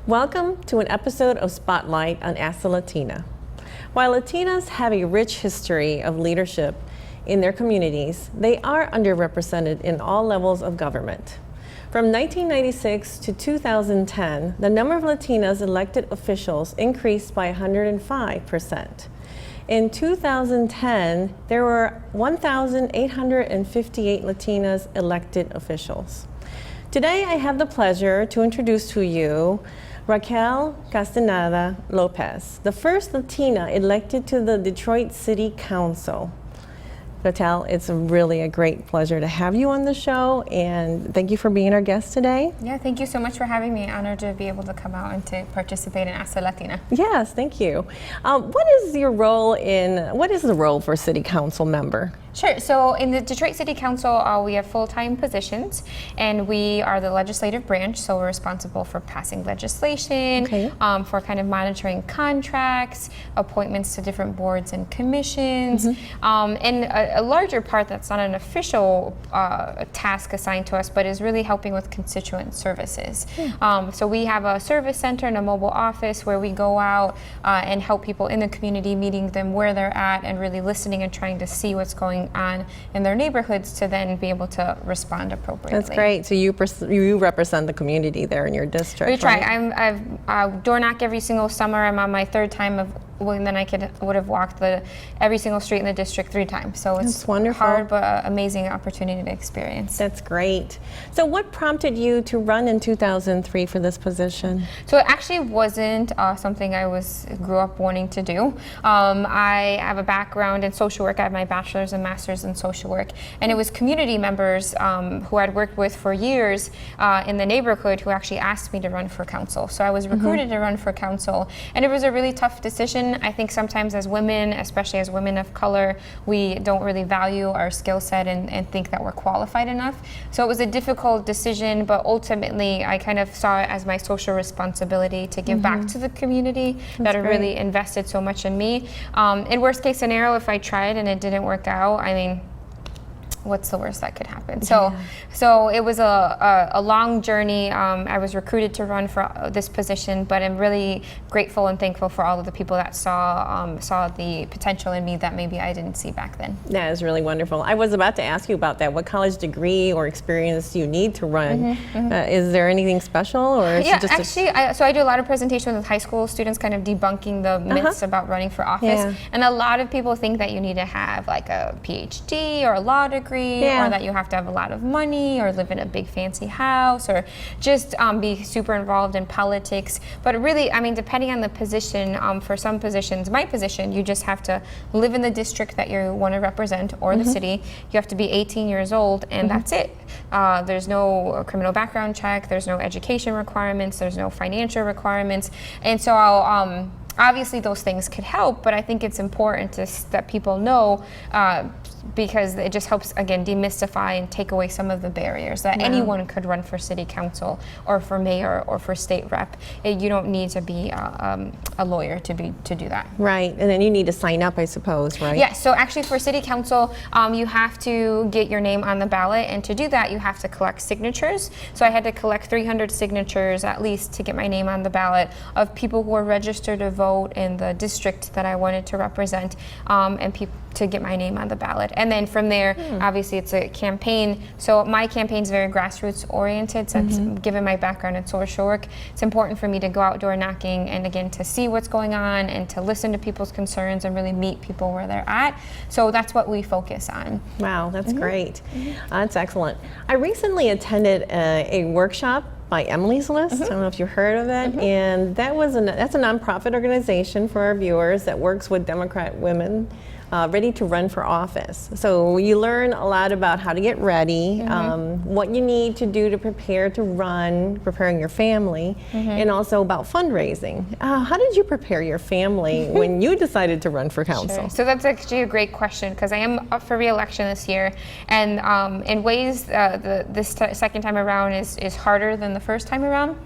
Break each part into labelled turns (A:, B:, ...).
A: Welcome to an episode of Spotlight on Ask the Latina. While Latinas have a rich history of leadership in their communities, they are underrepresented in all levels of government. From 1996 to 2010, the number of Latinas elected officials increased by 105%. In 2010, there were 1,858 Latinas elected officials. Today, I have the pleasure to introduce to you Raquel Casteñeda-Lopez, the first Latina elected to the Detroit City Council. Raquel, it's really a great pleasure to have you on the show, and thank you for being our guest today.
B: Yeah, thank you so much for having me. Honored to be able to come out and to participate in Ask the Latina.
A: Yes, thank you. What is the role for a city council member?
B: Sure. So in the Detroit City Council, we have full-time positions, and we are the legislative branch. So we're responsible for passing legislation, for kind of monitoring contracts, appointments to different boards and commissions, and a larger part that's not an official task assigned to us, but is really helping with constituent services. So we have a service center and a mobile office where we go out and help people in the community, meeting them where they're at, and really listening and trying to see what's going on in their neighborhoods to then be able to respond appropriately.
A: That's great. So you represent the community there in your district.
B: We try.
A: Right?
B: I've door knock every single summer. I'm on my third time of when then I would have walked every single street in the district 3 times. So it's
A: wonderful.
B: Hard but amazing opportunity to experience.
A: That's great. So what prompted you to run in 2003 for this position?
B: So it actually wasn't something I grew up wanting to do. I have a background in social work. I have my bachelor's and master's in social work, and it was community members who I'd worked with for years in the neighborhood who actually asked me to run for council. So I was recruited to run for council, and it was a really tough decision. I think sometimes as women, especially as women of color, we don't really value our skill set and think that we're qualified enough. So it was a difficult decision, but ultimately I kind of saw it as my social responsibility to give back to the community that had really invested so much in me. In worst case scenario, if I tried and it didn't work out, I mean, what's the worst that could happen? So it was a long journey. I was recruited to run for this position, but I'm really grateful and thankful for all of the people that saw the potential in me that maybe I didn't see back then.
A: That is really wonderful. I was about to ask you about that. What college degree or experience do you need to run? Is there anything special, or is it just
B: I do a lot of presentations with high school students, kind of debunking the myths about running for office. And a lot of people think that you need to have like a PhD or a law degree, or that you have to have a lot of money or live in a big fancy house or just be super involved in politics. But really, I mean, depending on the position, for some positions, my position, you just have to live in the district that you want to represent or the city. You have to be 18 years old, and that's it. There's no criminal background check, there's no education requirements, there's no financial requirements. And so obviously those things could help, but I think it's important that people know because it just helps, again, demystify and take away some of the barriers that anyone could run for city council or for mayor or for state rep. You don't need to be a lawyer to do that.
A: Right, and then you need to sign up, I suppose, right?
B: Yeah, so actually for city council, you have to get your name on the ballot, and to do that, you have to collect signatures. So I had to collect 300 signatures at least to get my name on the ballot of people who were registered to vote in the district that I wanted to represent, and people to get my name on the ballot. And then from there, obviously it's a campaign. So my campaign's very grassroots oriented, since given my background in social work, it's important for me to go out door knocking and again to see what's going on and to listen to people's concerns and really meet people where they're at. So that's what we focus on.
A: Wow, that's great. That's excellent. I recently attended a workshop by Emily's List. I don't know if you heard of it. And that's a nonprofit organization for our viewers that works with Democrat women ready to run for office. So you learn a lot about how to get ready, what you need to do to prepare to run, preparing your family, and also about fundraising. How did you prepare your family when you decided to run for council?
B: Sure. So that's actually a great question, because I am up for re-election this year, and in ways this second time around is harder than the first time around.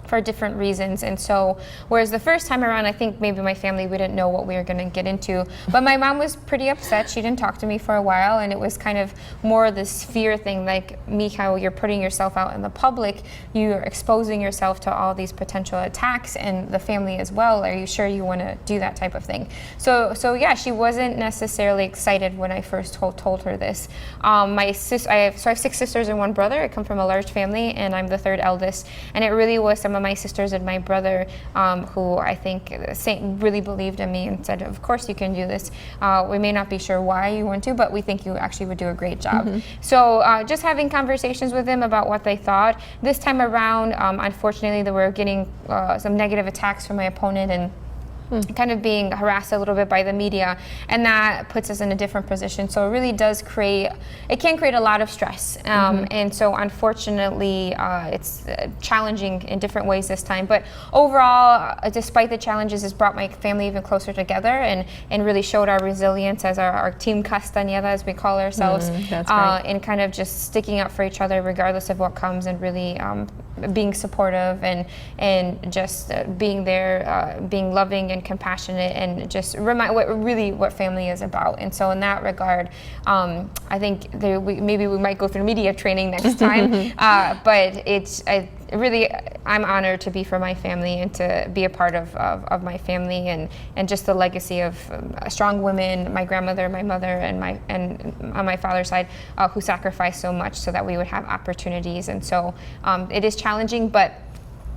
B: for different reasons. And so, whereas the first time around, I think maybe my family, we didn't know what we were going to get into. But my mom was pretty upset. She didn't talk to me for a while, and it was kind of more this fear thing, like, Mika, you're putting yourself out in the public, you're exposing yourself to all these potential attacks, and the family as well. Are you sure you want to do that type of thing? So yeah, she wasn't necessarily excited when I first told her this. I have 6 sisters and 1 brother. I come from a large family, and I'm the 3rd eldest. And it really was some of my sisters and my brother who I think really believed in me and said, of course you can do this. We may not be sure why you want to, but we think you actually would do a great job. So just having conversations with them about what they thought. This time around, unfortunately, they were getting some negative attacks from my opponent and kind of being harassed a little bit by the media, and that puts us in a different position. So it really does it can create a lot of stress. And so unfortunately, it's challenging in different ways this time. But overall, despite the challenges, it's brought my family even closer together and really showed our resilience as our team Castañeda, as we call ourselves, and kind of just sticking up for each other regardless of what comes, and really being supportive and just being there, being loving and compassionate, and just remind what family is about. And so in that regard, I think maybe we might go through media training next time, but I'm honored to be for my family and to be a part of my family and just the legacy of strong women, my grandmother, my mother, and on my father's side, who sacrificed so much so that we would have opportunities. And so it is challenging, but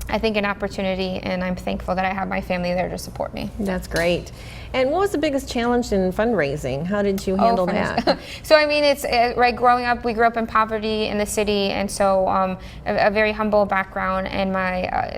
B: I think an opportunity, and I'm thankful that I have my family there to support me.
A: That's great. And what was the biggest challenge in fundraising? How did you handle that?
B: So I mean, it's right. Growing up, we grew up in poverty in the city, and so a very humble background. And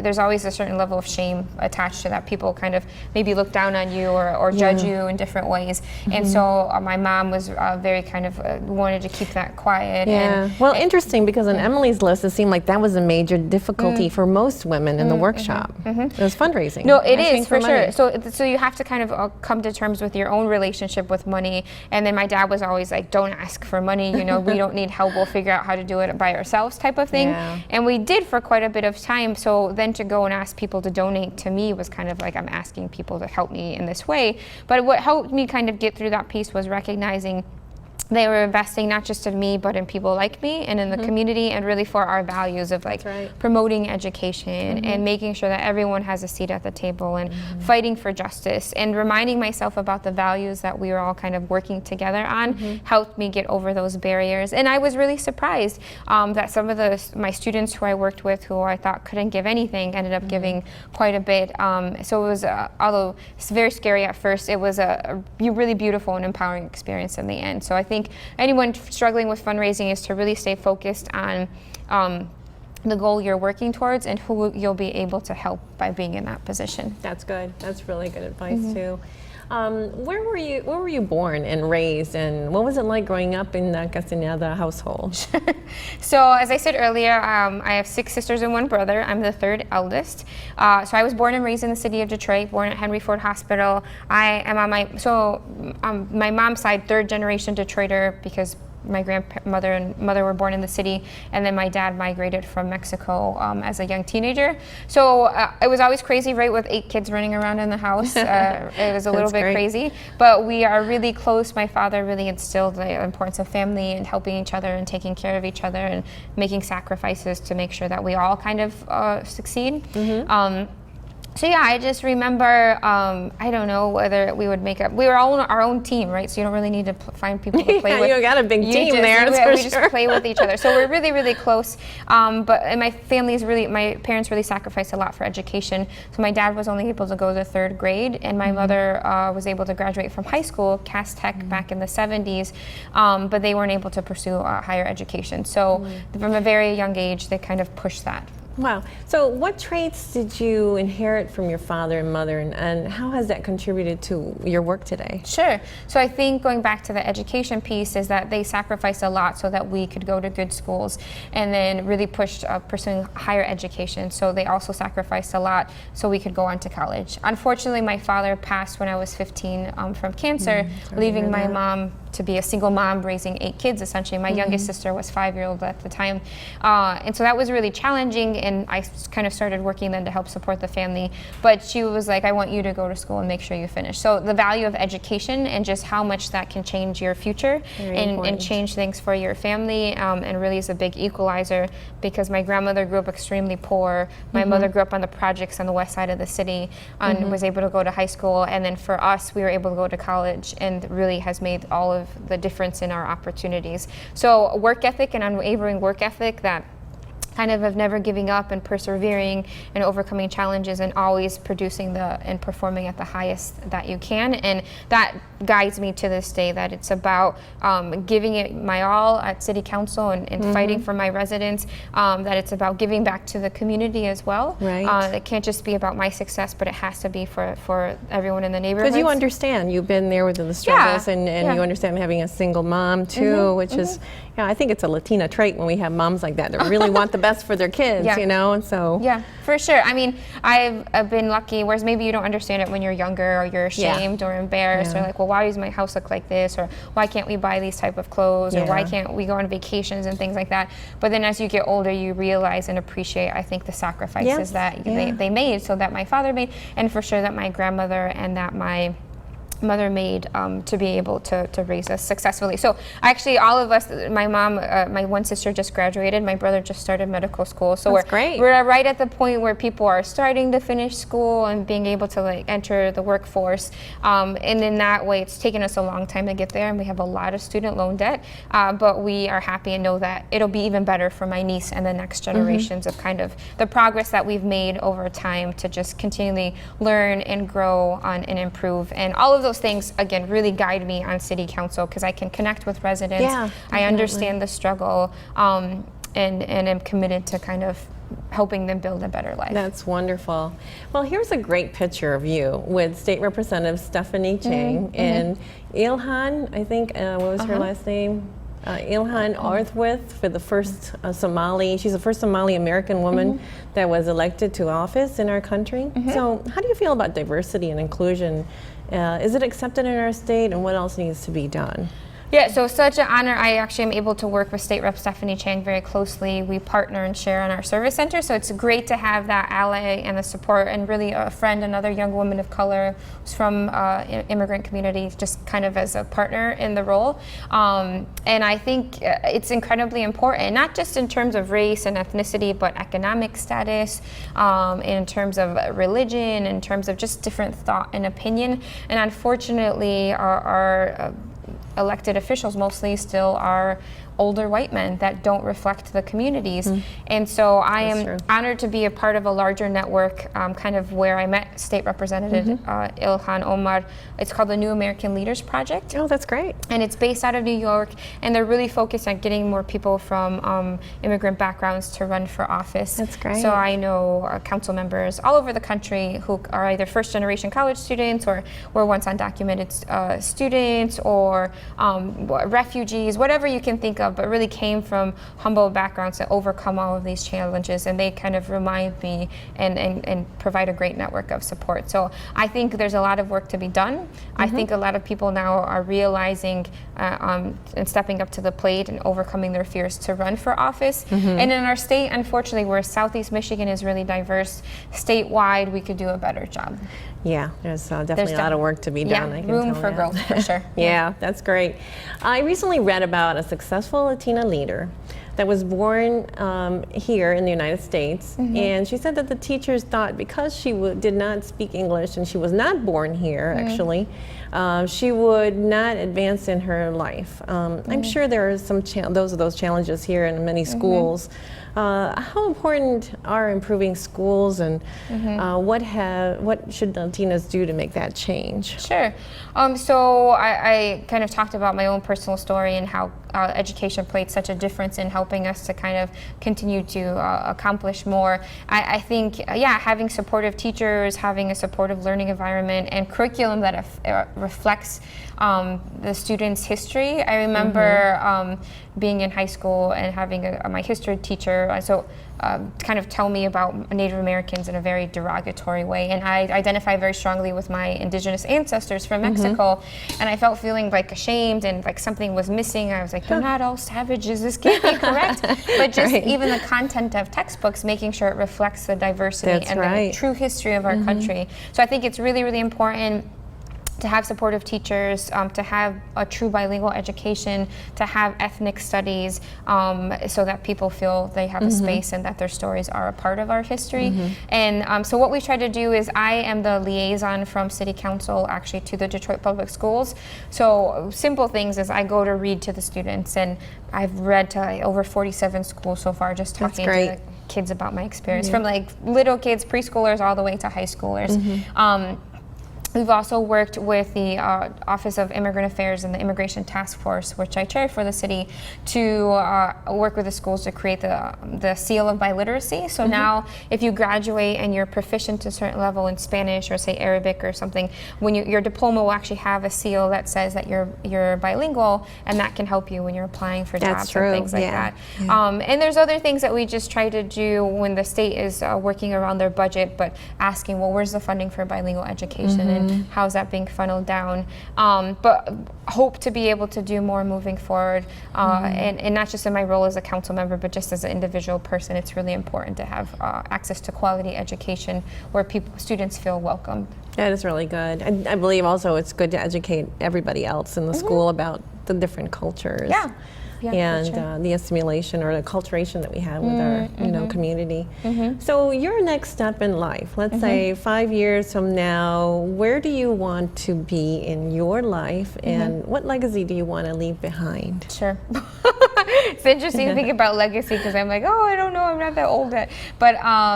B: there's always a certain level of shame attached to that. People kind of maybe look down on you or judge you in different ways. And so my mom was very kind of wanted to keep that quiet.
A: Yeah. Well, interesting, because on Emily's list, it seemed like that was a major difficulty for most women in the workshop. It was fundraising.
B: No, it is for sure. So you have to kind of come to terms with your own relationship with money. And then my dad was always like, don't ask for money, we don't need help, we'll figure out how to do it by ourselves type of thing. And we did for quite a bit of time. So then to go and ask people to donate to me was kind of like, I'm asking people to help me in this way. But what helped me kind of get through that piece was recognizing they were investing not just in me, but in people like me and in the community, and really for our values of promoting education and making sure that everyone has a seat at the table and fighting for justice, and reminding myself about the values that we were all kind of working together on helped me get over those barriers. And I was really surprised that some of my students who I worked with, who I thought couldn't give anything, ended up giving quite a bit. So it was, although it's very scary at first, it was a really beautiful and empowering experience in the end. So I think anyone struggling with fundraising is to really stay focused on the goal you're working towards and who you'll be able to help by being in that position.
A: That's good. That's really good advice too. Where were you born and raised, and what was it like growing up in the Castañeda household?
B: So as I said earlier, I have 6 sisters and 1 brother. I'm the 3rd eldest. So I was born and raised in the city of Detroit, born at Henry Ford Hospital. I am on my mom's side, 3rd generation Detroiter, because my grandmother and mother were born in the city, and then my dad migrated from Mexico as a young teenager. So it was always crazy, right, with 8 kids running around in the house. It was a little bit crazy, but we are really close. My father really instilled the importance of family and helping each other and taking care of each other and making sacrifices to make sure that we all kind of succeed. So yeah, I just remember, I don't know whether we would we were all on our own team, right? So you don't really need to find people to play with.
A: You got a big team there,
B: we just play with each other. So we're really, really close. But my my parents really sacrificed a lot for education. So my dad was only able to go to 3rd grade, and my mother was able to graduate from high school, Cass Tech, back in the 70s, but they weren't able to pursue higher education. So from a very young age, they kind of pushed that.
A: Wow. So what traits did you inherit from your father and mother, and how has that contributed to your work today?
B: Sure. So I think going back to the education piece is that they sacrificed a lot so that we could go to good schools, and then really pushed pursuing higher education. So they also sacrificed a lot so we could go on to college. Unfortunately, my father passed when I was 15 from cancer, leaving my mom to be a single mom raising 8 kids, essentially. My youngest sister was 5-year-old at the time. And so that was really challenging, and I kind of started working then to help support the family. But she was like, I want you to go to school and make sure you finish. So the value of education and just how much that can change your future and change things for your family, and really is a big equalizer, because my grandmother grew up extremely poor. My mother grew up on the projects on the west side of the city and was able to go to high school. And then for us, we were able to go to college, and really has made all of the difference in our opportunities. So work ethic and unwavering work ethic, that kind of never giving up and persevering and overcoming challenges and always producing and performing at the highest that you can. And that guides me to this day, that it's about giving it my all at City Council and fighting for my residents, that it's about giving back to the community as well.
A: Right.
B: It can't just be about my success, but it has to be for everyone in the neighborhood.
A: Because you understand, you've been there within the struggles, and you understand having a single mom too, which is, I think it's a Latina trait when we have moms like that really want the best for their kids, you know, and so.
B: Yeah, for sure. I mean, I've been lucky, whereas maybe you don't understand it when you're younger, or you're ashamed or embarrassed, or like, well, why does my house look like this, or why can't we buy these type of clothes, or why can't we go on vacations and things like that. But then as you get older, you realize and appreciate, I think, the sacrifices that they made, so that my father made, and for sure that my grandmother and that my mother made, to be able to raise us successfully. So actually all of us, my mom, my one sister just graduated, my brother just started medical school. So we're right at the point where people are starting to finish school and being able to like enter the workforce. And in that way, it's taken us a long time to get there, and we have a lot of student loan debt, but we are happy and know that it'll be even better for my niece and the next generations of kind of the progress that we've made over time to just continually learn and grow on and improve. And all of those things, again, really guide me on City Council, because I can connect with residents. I understand the struggle, and am committed to kind of helping them build a better life.
A: That's wonderful. Well, here's a great picture of you with State Representative Stephanie Chang and Ilhan, I think, what was her last name? Ilhan Arthwith, for the first Somali, she's the first Somali American woman that was elected to office in our country. So how do you feel about diversity and inclusion? Is it accepted in our state, and what else needs to be done?
B: Yeah, so such an honor. I actually am able to work with State Rep Stephanie Chang very closely. We partner and share on our service center, so it's great to have that ally and the support, and really a friend, another young woman of color who's from immigrant community, just kind of as a partner in the role. And I think it's incredibly important, not just in terms of race and ethnicity, but economic status, in terms of religion, in terms of just different thought and opinion. And unfortunately, our elected officials mostly still are older white men that don't reflect the communities. And so I am honored to be a part of a larger network, kind of where I met State Representative Ilhan Omar. It's called the New American Leaders Project.
A: Oh, that's great.
B: And it's based out of New York, and they're really focused on getting more people from immigrant backgrounds to run for office.
A: That's great.
B: So I know council members all over the country who are either first generation college students, or were once undocumented students, or refugees, whatever you can think of, but really came from humble backgrounds to overcome all of these challenges. And they kind of remind me and provide a great network of support. So I think there's a lot of work to be done. I think a lot of people now are realizing and stepping up to the plate and overcoming their fears to run for office. And in our state, unfortunately, where Southeast Michigan is really diverse, statewide, we could do a better job.
A: Yeah, there's definitely a lot of work to be done. I can
B: room
A: tell
B: for
A: that.
B: growth, for sure.
A: Yeah, that's great. I recently read about a successful Latina leader that was born here in the United States, and she said that the teachers thought because she did not speak English, and she was not born here actually, she would not advance in her life. I'm sure there are some those challenges here in many schools. How important are improving schools, and what should Latinas do to make that change?
B: Sure. So I kind of talked about my own personal story and how education played such a difference in helping us to kind of continue to accomplish more. I think, having supportive teachers, having a supportive learning environment, and curriculum that reflects the students' history. I remember being in high school and having my history teacher kind of tell me about Native Americans in a very derogatory way, and I identify very strongly with my indigenous ancestors from Mexico, and I felt feeling like ashamed and like something was missing. I was like, they're not all savages, this can't be correct. But just even the content of textbooks, making sure it reflects the diversity and the true history of our country. So I think it's really, really important to have supportive teachers, to have a true bilingual education, to have ethnic studies, so that people feel they have a space and that their stories are a part of our history. And so what we try to do is, I am the liaison from City Council actually to the Detroit Public Schools. So simple things is I go to read to the students, and I've read to over 47 schools so far, just talking to the kids about my experience, from like little kids, preschoolers, all the way to high schoolers. We've also worked with the Office of Immigrant Affairs and the Immigration Task Force, which I chair for the city, to work with the schools to create the seal of biliteracy. So now, if you graduate and you're proficient to a certain level in Spanish or say Arabic or something, when your diploma will actually have a seal that says that you're bilingual, and that can help you when you're applying for jobs or things like that. And there's other things that we just try to do when the state is working around their budget, but asking, well, where's the funding for bilingual education? And how's that being funneled down? But hope to be able to do more moving forward, and not just in my role as a council member, but just as an individual person. It's really important to have access to quality education where students feel welcomed.
A: That is really good. I believe also it's good to educate everybody else in the school about the different cultures. And the assimilation or the acculturation that we have with our community. So your next step in life, let's say 5 years from now, where do you want to be in your life, and what legacy do you want to leave behind?
B: Sure. It's interesting to think about legacy, because I'm like, oh, I don't know, I'm not that old yet. But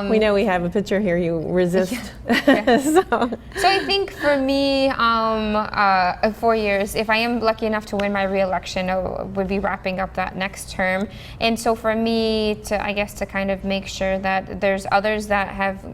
A: we know we have a picture here, you resist. So
B: I think for me, 4 years, if I am lucky enough to win my re-election, I would be wrapping up that next term. And so for me to kind of make sure that there's others that have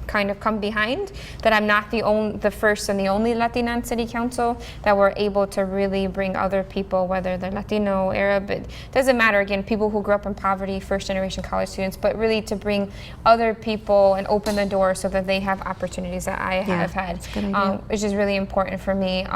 B: kind of come behind, that I'm not the first and the only Latina in City Council, that we're able to really bring other people, whether they're Latino, Arab, it doesn't matter, again, people who grew up in poverty, first generation college students, but really to bring other people and open the door so that they have opportunities that I have had, which is really important for me.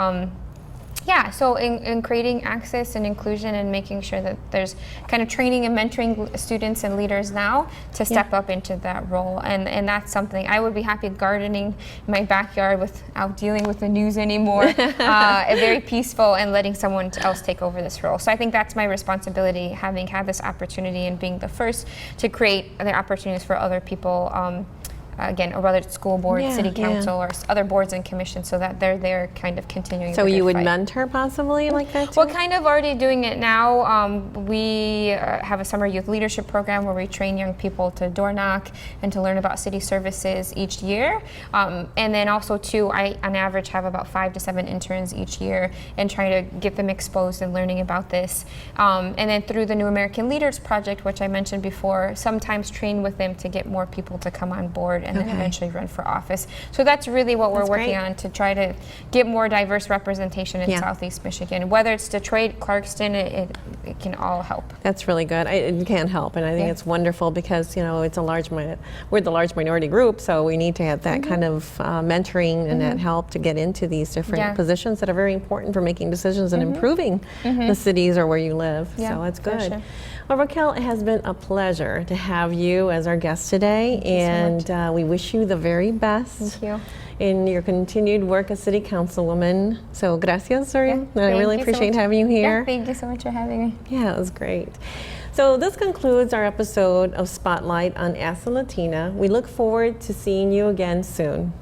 B: So in creating access and inclusion and making sure that there's kind of training and mentoring students and leaders now to step up into that role. And that's something I would be happy gardening in my backyard without dealing with the news anymore, very peaceful, and letting someone else take over this role. So I think that's my responsibility, having had this opportunity and being the first to create other opportunities for other people, again, or whether it's school board, city council, or other boards and commissions, so that they're there kind of continuing.
A: So you would mentor possibly like that too?
B: Well, kind of already doing it now. We have a summer youth leadership program where we train young people to door knock and to learn about city services each year. And then also too, I on average have about 5 to 7 interns each year, and try to get them exposed and learning about this. And then through the New American Leaders Project, which I mentioned before, sometimes train with them to get more people to come on board and then eventually run for office. So that's really what we're working on, to try to get more diverse representation in Southeast Michigan. Whether it's Detroit, Clarkston, it can all help.
A: That's really good. It can't help, and I think it's wonderful, because it's a we're the large minority group, so we need to have that kind of mentoring and that help to get into these different positions that are very important for making decisions and improving the cities or where you live. So that's good. Sure. Well, Raquel, it has been a pleasure to have you as our guest today, and we wish you the very best in your continued work as City Councilwoman. So gracias, I really appreciate having you here.
B: Thank you so much for having me.
A: Yeah, it was great. So this concludes our episode of Spotlight on Ask a Latina. We look forward to seeing you again soon.